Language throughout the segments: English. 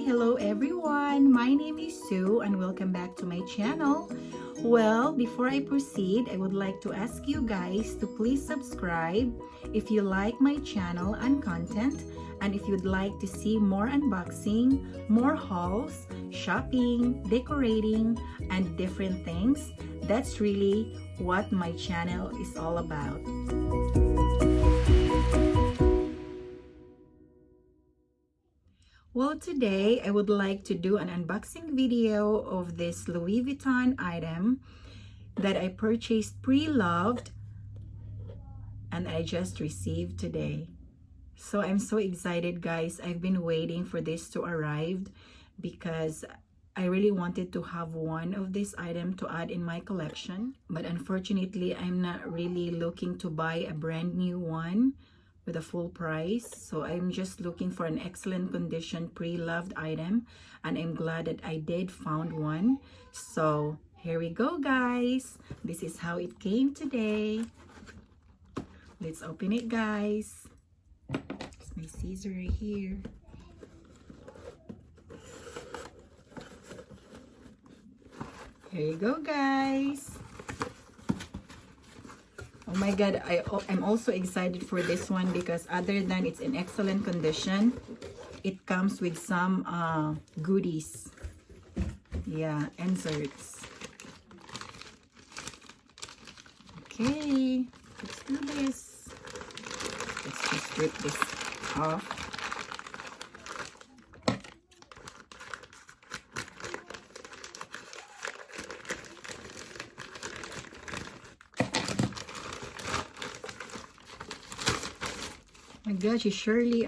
Hello everyone, my name is Sue and welcome back to my channel. Well, before I proceed, I would like to ask you guys to please subscribe if you like my channel and content, and if you'd like to see more unboxing, more hauls, shopping, decorating, and different things. That's really what my channel is all about. Well, today I would like to do an unboxing video of this Louis Vuitton item that I purchased pre-loved and I just received today. So I'm so excited, guys. I've been waiting for this to arrive because I really wanted to have one of this item to add in my collection. But unfortunately, I'm not really looking to buy a brand new one with a full price. So I'm just looking for an excellent condition pre-loved item, and I'm glad that I did found one. So here we go, guys. This is how it came today. Let's open it, guys. It's my scissor right here. Here you go, guys. Oh my god, I'm also excited for this one because other than it's in excellent condition, it comes with some goodies. Yeah, inserts. Okay, let's do this. Let's just rip this off. My God, she surely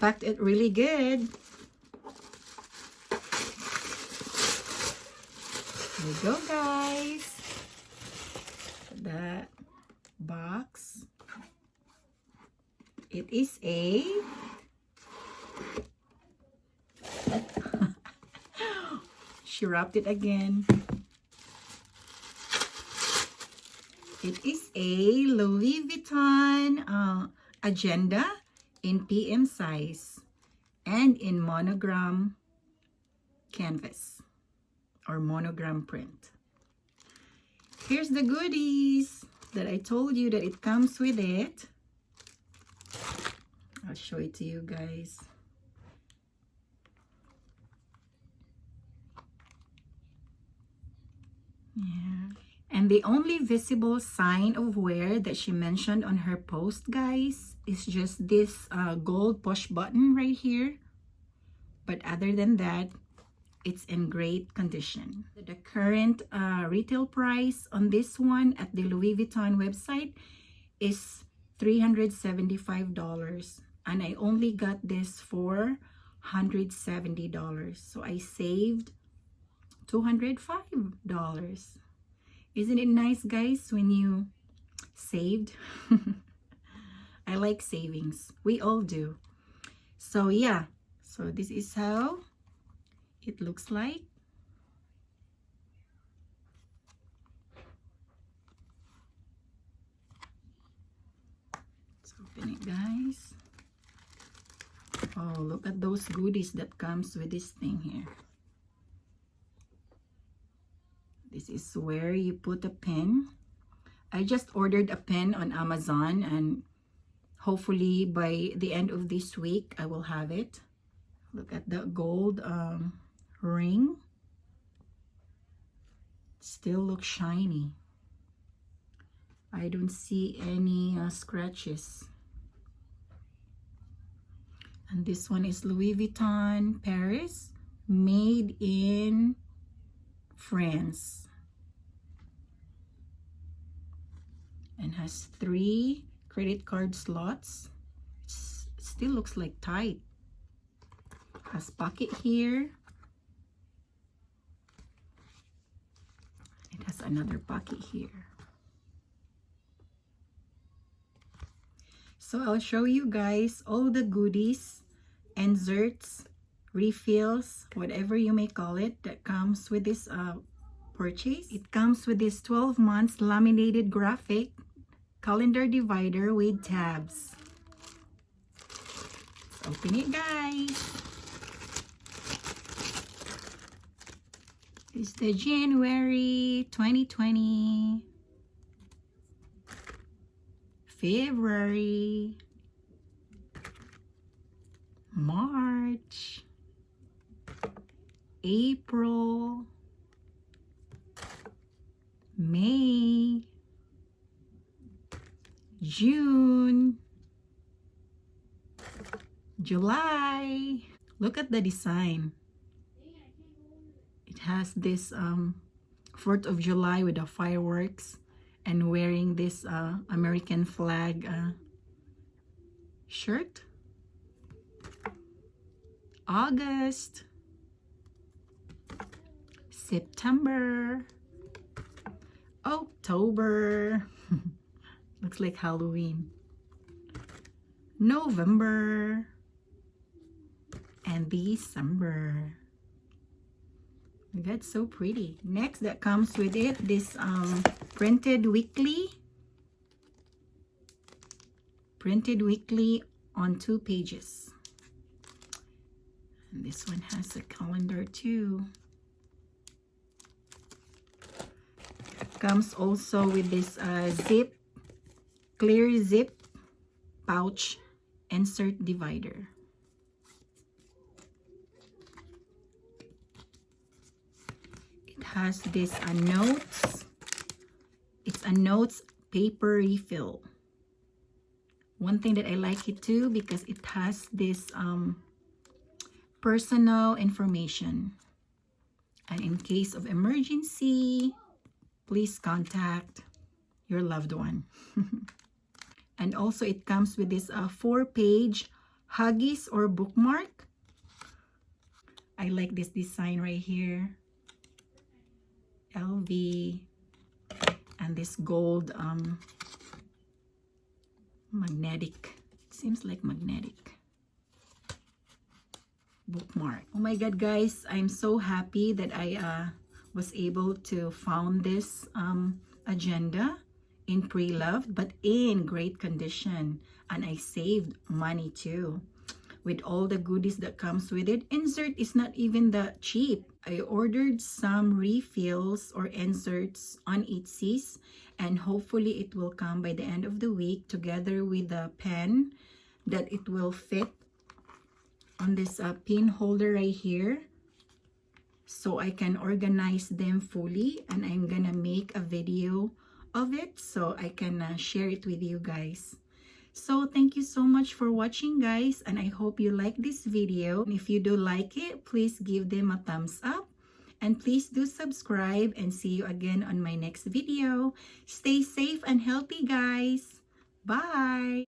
packed it really good. There you go, guys. That box. It is a she wrapped it again. It is a Louis Vuitton agenda in PM size and in monogram canvas or monogram print. Here's the goodies that I told you that it comes with it. I'll show it to you guys. Yeah. And the only visible sign of wear that she mentioned on her post, guys, is just this gold push button right here. But other than that, it's in great condition. The current retail price on this one at the Louis Vuitton website is $375. And I only got this for $170. So I saved $205. Isn't it nice, guys, when you saved? I like savings. We all do. So yeah, so this is how it looks like. Let's open it, guys. Oh, look at those goodies that comes with this thing here. This is where you put a pen. I just ordered a pen on Amazon and hopefully by the end of this week I will have it. Look at the gold ring. Still looks shiny. I don't see any scratches. And this one is Louis Vuitton Paris, made in France. And has 3 credit card slots. It still looks like tight. Has pocket here. It has another pocket here. So I'll show you guys all the goodies, inserts, refills, whatever you may call it, that comes with this purchase. It comes with this 12 months laminated graphic calendar divider with tabs. Let's open it, guys. is the January 2020, February, March, April, May, June, July. Look at the design. It has this 4th of July with the fireworks and wearing this American flag shirt. August, September, October. Looks like Halloween. November and December. That's so pretty. Next, that comes with it, this printed weekly on 2 pages. And this one has a calendar too. Comes also with this clear zip pouch insert divider. It has this notes. It's a notes paper refill. One thing that I like it too, because it has this personal information. And in case of emergency, please contact your loved one. And also it comes with this 4-page Huggies or bookmark. I like this design right here. LV and this gold magnetic. It seems like magnetic bookmark. Oh my god, guys, I'm so happy that I was able to found this agenda in pre-loved, but in great condition, and I saved money too with all the goodies that comes with it. Insert is not even that cheap. I ordered some refills or inserts on Etsy's, and hopefully it will come by the end of the week together with the pen that it will fit on this pin holder right here, so I can organize them fully, and I'm gonna make a video of it so I can share it with you guys. So thank you so much for watching, guys, and I hope you like this video. And if you do like it, please give them a thumbs up, and please do subscribe, and see you again on my next video. Stay safe and healthy, guys. Bye.